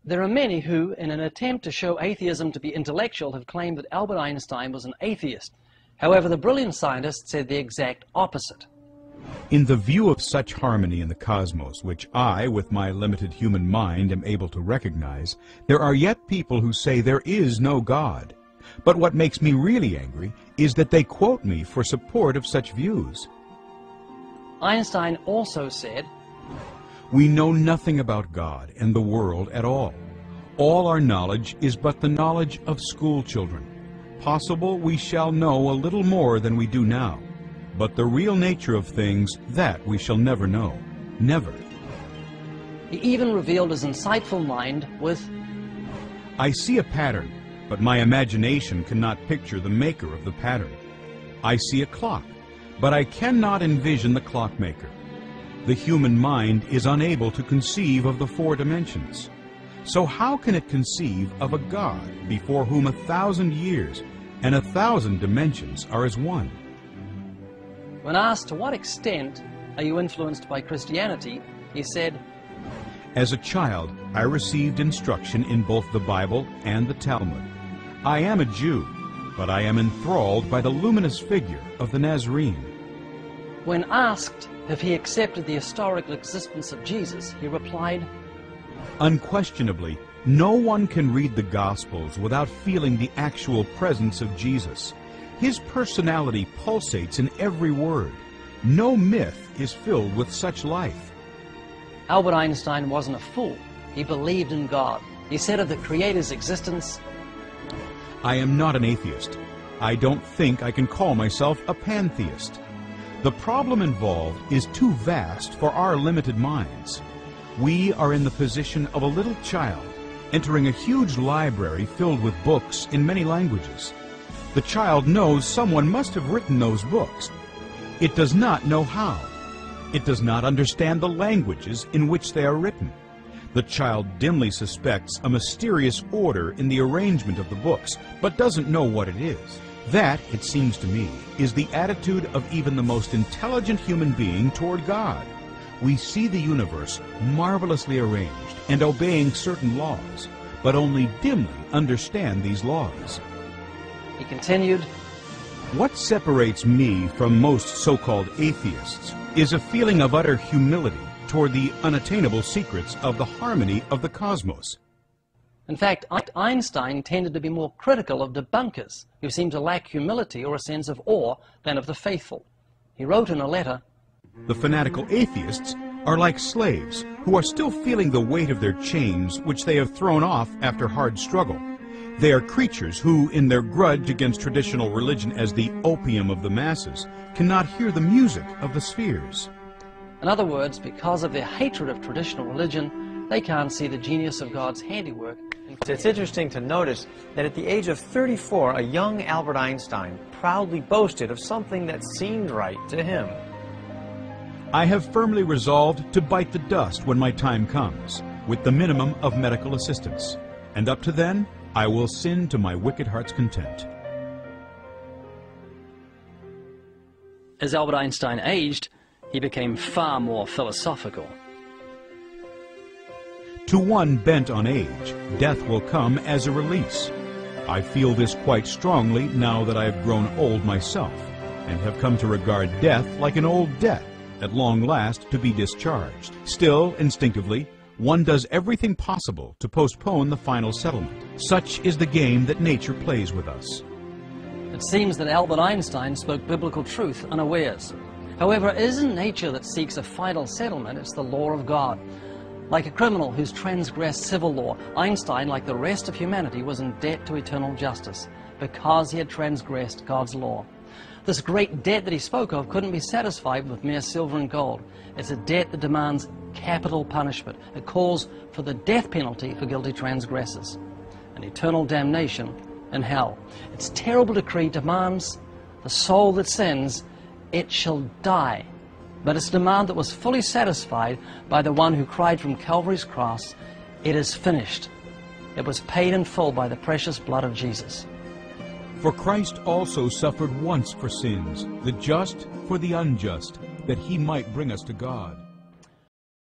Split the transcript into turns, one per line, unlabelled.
There are many who, in an attempt to show atheism to be intellectual, have claimed that Albert Einstein was an atheist. However, the brilliant scientist said the exact opposite.
In the view of such harmony in the cosmos, which I, with my limited human mind, am able to recognize, there are yet people who say there is no God. But what makes me really angry is that they quote me for support of such views.
Einstein also said,
"We know nothing about God and the world at all. All our knowledge is but the knowledge of school children. Possible we shall know a little more than we do now. But the real nature of things, that we shall never know. Never."
He even revealed his insightful mind with,
"I see a pattern, but my imagination cannot picture the maker of the pattern. I see a clock, but I cannot envision the clockmaker. The human mind is unable to conceive of the four dimensions. So how can it conceive of a God before whom 1,000 years and 1,000 dimensions are as one?"
When asked to what extent are you influenced by Christianity, he said,
"As a child, I received instruction in both the Bible and the Talmud. I am a Jew, but I am enthralled by the luminous figure of the Nazarene."
When asked if he accepted the historical existence of Jesus, he replied,
"Unquestionably, no one can read the Gospels without feeling the actual presence of Jesus. His personality pulsates in every word. No myth is filled with such life."
Albert Einstein wasn't a fool. He believed in God. He said of the Creator's existence,
"I am not an atheist. I don't think I can call myself a pantheist. The problem involved is too vast for our limited minds. We are in the position of a little child entering a huge library filled with books in many languages. The child knows someone must have written those books. It does not know how. It does not understand the languages in which they are written. The child dimly suspects a mysterious order in the arrangement of the books, but doesn't know what it is. That, it seems to me, is the attitude of even the most intelligent human being toward God. We see the universe marvelously arranged and obeying certain laws, but only dimly understand these laws."
He continued,
"What separates me from most so-called atheists is a feeling of utter humility toward the unattainable secrets of the harmony of the cosmos."
In fact, Einstein tended to be more critical of debunkers who seemed to lack humility or a sense of awe than of the faithful. He wrote in a letter,
"The fanatical atheists are like slaves who are still feeling the weight of their chains which they have thrown off after hard struggle. They are creatures who, in their grudge against traditional religion as the opium of the masses, cannot hear the music of the spheres."
In other words, because of their hatred of traditional religion, they can't see the genius of God's handiwork.
It's interesting to notice that at the age of 34, a young Albert Einstein proudly boasted of something that seemed right to him.
"I have firmly resolved to bite the dust when my time comes, with the minimum of medical assistance. And up to then, I will sin to my wicked heart's content."
As Albert Einstein aged, he became far more philosophical.
"To one bent on age, death will come as a release. I feel this quite strongly now that I have grown old myself, and have come to regard death like an old debt, at long last to be discharged. Still, instinctively, one does everything possible to postpone the final settlement. Such is the game that nature plays with us."
It seems that Albert Einstein spoke biblical truth unawares. However, it isn't nature that seeks a final settlement, it's the law of God. Like a criminal who's transgressed civil law, Einstein, like the rest of humanity, was in debt to eternal justice because he had transgressed God's law. This great debt that he spoke of couldn't be satisfied with mere silver and gold. It's a debt that demands capital punishment. It calls for the death penalty for guilty transgressors and eternal damnation in hell. Its terrible decree demands the soul that sins, it shall die. But its demand that was fully satisfied by the one who cried from Calvary's cross, "It is finished." It was paid in full by the precious blood of Jesus.
"For Christ also suffered once for sins, the just for the unjust, that he might bring us to God."